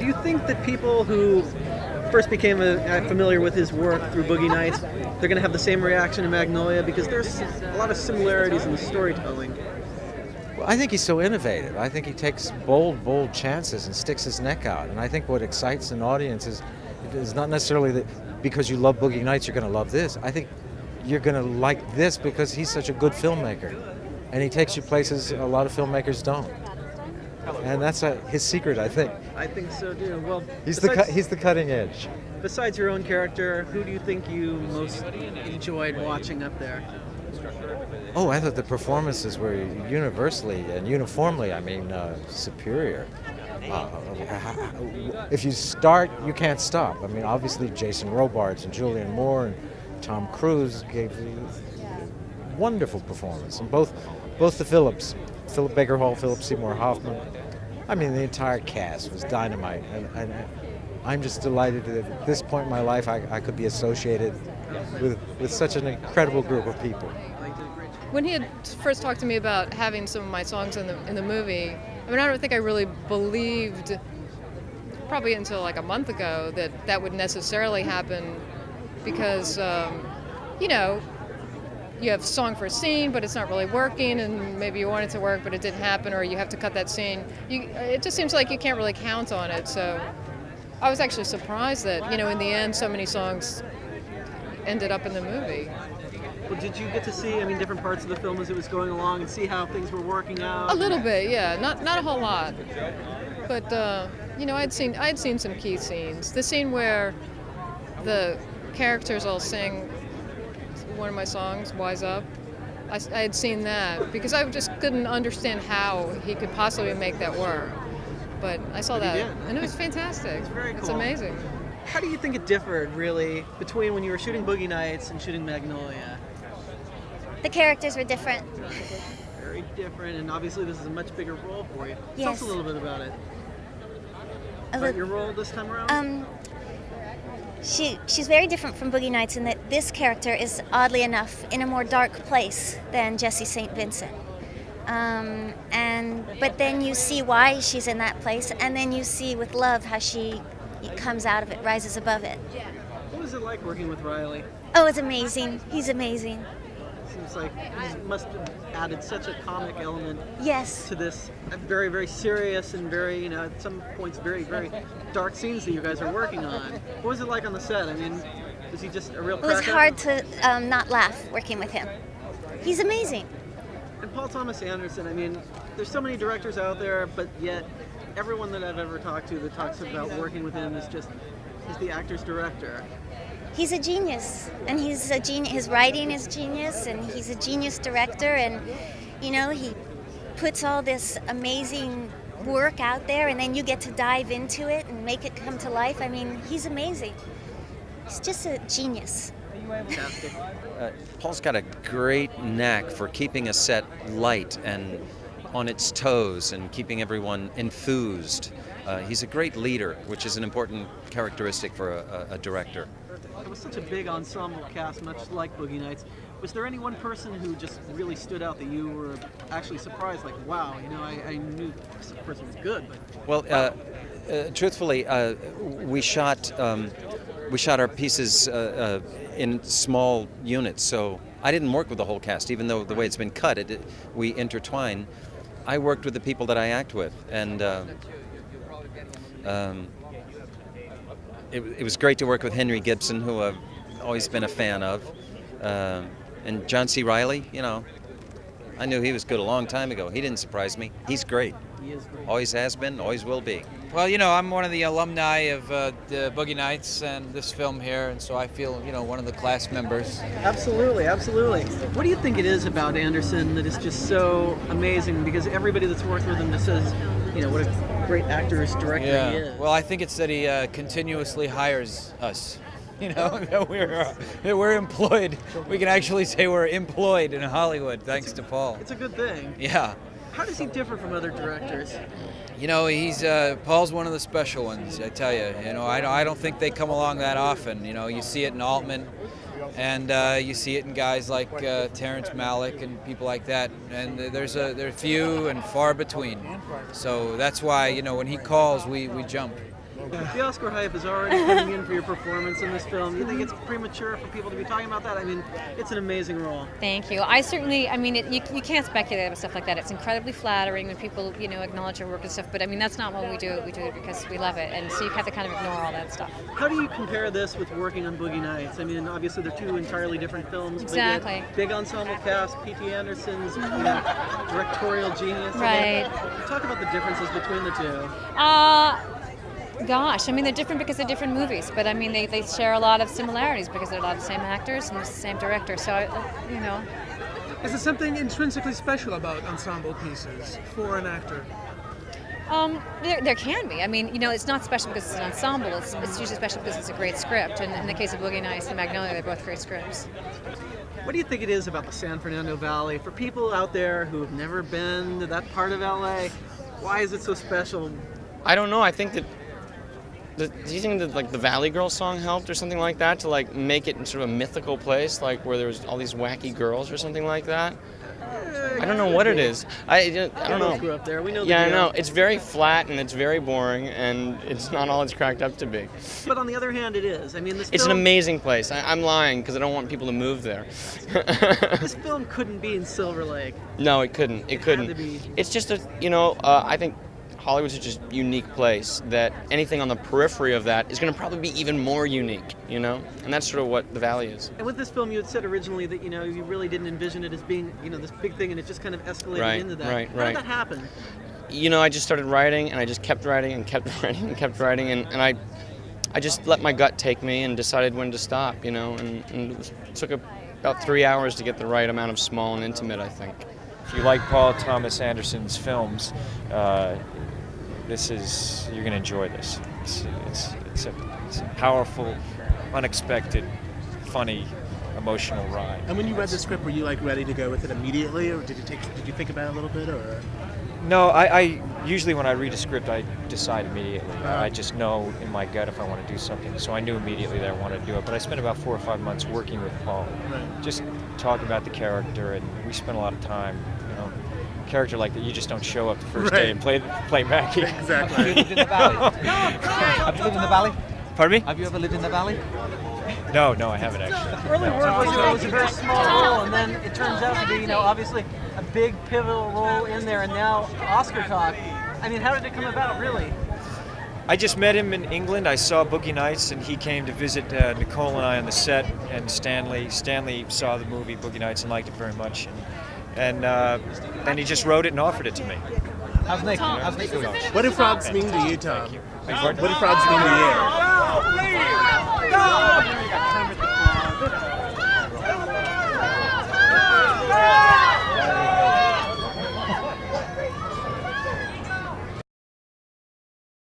Do you think that people who first became familiar with his work through Boogie Nights, they're going to have the same reaction to Magnolia? Because there's a lot of similarities in the storytelling. Well, I think he's so innovative. I think he takes bold chances and sticks his neck out. And I think what excites an audience is not necessarily that because you love Boogie Nights, you're going to love this. I think you're going to like this because he's such a good filmmaker. And he takes you places a lot of filmmakers don't. And that's his secret, I think. I think so too. Well, he's the cutting edge. Besides your own character, who do you think you most enjoyed watching up there? Oh, I thought the performances were universally and uniformly, superior. If you start, you can't stop. I mean, obviously Jason Robards and Julianne Moore and Tom Cruise gave a wonderful performance, and both the Phillips, Philip Baker Hall, Philip Seymour Hoffman. I mean, the entire cast was dynamite, and I'm just delighted that at this point in my life I could be associated with such an incredible group of people. When he had first talked to me about having some of my songs in the movie, I mean, I don't think I really believed, probably until like a month ago, that would necessarily happen, because you have a song for a scene, but it's not really working, and maybe you want it to work, but it didn't happen, or you have to cut that scene. It just seems like you can't really count on it. So I was actually surprised that, in the end, so many songs ended up in the movie. Well, did you get to see, different parts of the film as it was going along and see how things were working out? A little bit, yeah. Not a whole lot. But, I'd seen some key scenes. The scene where the characters all sing one of my songs, Wise Up, I had seen that because I just couldn't understand how he could possibly make that work. But I saw that, and it was fantastic. It's very cool. It's amazing. How do you think it differed, really, between when you were shooting Boogie Nights and shooting Magnolia? The characters were different. Very different, and obviously this is a much bigger role for you. Yes. Tell us a little bit about it. About your role this time around? She's very different from Boogie Nights in that this character is, oddly enough, in a more dark place than Jesse St. Vincent. But then you see why she's in that place, and then you see with love how she comes out of it, rises above it. What was it like working with Riley? Oh, it's amazing. He's amazing. Seems like he must have added such a comic element Yes. to this very, very serious and very, at some points, very, very dark scenes that you guys are working on. What was it like on the set? Was he just a real It was crack-up? hard to not laugh working with him. He's amazing. And Paul Thomas Anderson, there's so many directors out there, but yet everyone that I've ever talked to that talks about working with him he's the actor's director. He's a genius, and he's a genius. His writing is genius, and he's a genius director, and he puts all this amazing work out there, and then you get to dive into it and make it come to life. He's amazing. He's just a genius. Fantastic. Paul's got a great knack for keeping a set light and on its toes and keeping everyone enthused. He's a great leader, which is an important characteristic for a director. It was such a big ensemble cast, much like Boogie Nights. Was there any one person who just really stood out that you were actually surprised, like, wow, I knew this person was good, but... Well, truthfully, we shot our pieces in small units, so I didn't work with the whole cast, even though the way it's been cut, we intertwine. I worked with the people that I act with, and it was great to work with Henry Gibson, who I've always been a fan of, and John C. Reilly. I knew he was good a long time ago. He didn't surprise me. He's great. He is great. Always has been, always will be. Well, I'm one of the alumni of the Boogie Nights and this film here, and so I feel, one of the class members. Absolutely, absolutely. What do you think it is about Anderson that is just so amazing? Because everybody that's worked with him just says, what a great actor's director he is. Well, I think it's that he continuously hires us. That we're employed. We can actually say we're employed in Hollywood, thanks to Paul. It's a good thing. Yeah. How does he differ from other directors? He's Paul's one of the special ones, I tell you. I don't think they come along that often. You see it in Altman, and you see it in guys like Terrence Malick and people like that. And they're few and far between. So that's why when he calls, we jump. The Oscar hype is already coming in for your performance in this film. You think it's premature for people to be talking about that? I mean, it's an amazing role. Thank you. You can't speculate about stuff like that. It's incredibly flattering when people, acknowledge your work and stuff, but I mean, that's not what we do. We do it because we love it, and so you have to kind of ignore all that stuff. How do you compare this with working on Boogie Nights? I mean, obviously they're two entirely different films. Exactly. But yet big ensemble cast, P.T. Anderson's directorial genius. Right. Talk about the differences between the two. Gosh, I mean, they're different because they're different movies, but I mean, they share a lot of similarities because they're a lot of the same actors and it's the same director, so, Is there something intrinsically special about ensemble pieces for an actor? There can be. I mean, it's not special because it's an ensemble. It's usually special because it's a great script. And in the case of Boogie Nights and Magnolia, they're both great scripts. What do you think it is about the San Fernando Valley? For people out there who have never been to that part of LA, why is it so special? I don't know. I think that. Do you think that the Valley Girl song helped or something like that to make it sort of a mythical place, where there was all these wacky girls or something like that? I don't know what it is. I don't know. Grew up there. We know. Yeah, I know. It's very flat and it's very boring and it's not all it's cracked up to be. But on the other hand, it is. I mean, It's an amazing place. I'm lying because I don't want people to move there. This film couldn't be in Silver Lake. No, it couldn't. It couldn't. Had to be. It's just I think Hollywood's such a unique place that anything on the periphery of that is going to probably be even more unique, And that's sort of what the Valley is. And with this film, you had said originally that, you really didn't envision it as being, this big thing, and it just kind of escalated into that. Right. How did that happen? I just started writing, and I just kept writing and kept writing and kept writing, and I just let my gut take me and decided when to stop, and it took about 3 hours to get the right amount of small and intimate, I think. If you like Paul Thomas Anderson's films, you're going to enjoy this. It's a powerful, unexpected, funny, emotional ride. And when you read the script, were you ready to go with it immediately, or did you think about it a little bit, or? No, I usually when I read a script, I decide immediately. I just know in my gut if I want to do something. So I knew immediately that I wanted to do it. But I spent about 4 or 5 months working with Paul, just talking about the character, and we spent a lot of time. Character like that, you just don't show up the first day and play Mackie. Exactly. Have you lived in the Valley? Have you lived in the Valley? Pardon me? Have you ever lived in the Valley? No, I haven't actually. Early word was it was a very small role, and then it turns out to be, obviously a big pivotal role in there, and now Oscar talk. I mean, how did it come about, really? I just met him in England. I saw Boogie Nights, and he came to visit Nicole and I on the set, and Stanley saw the movie Boogie Nights and liked it very much. And then he just wrote it and offered it to me. How's Nick? How's Nick doing? What do frogs mean to you, Tom? Thank you. What do frogs mean to you?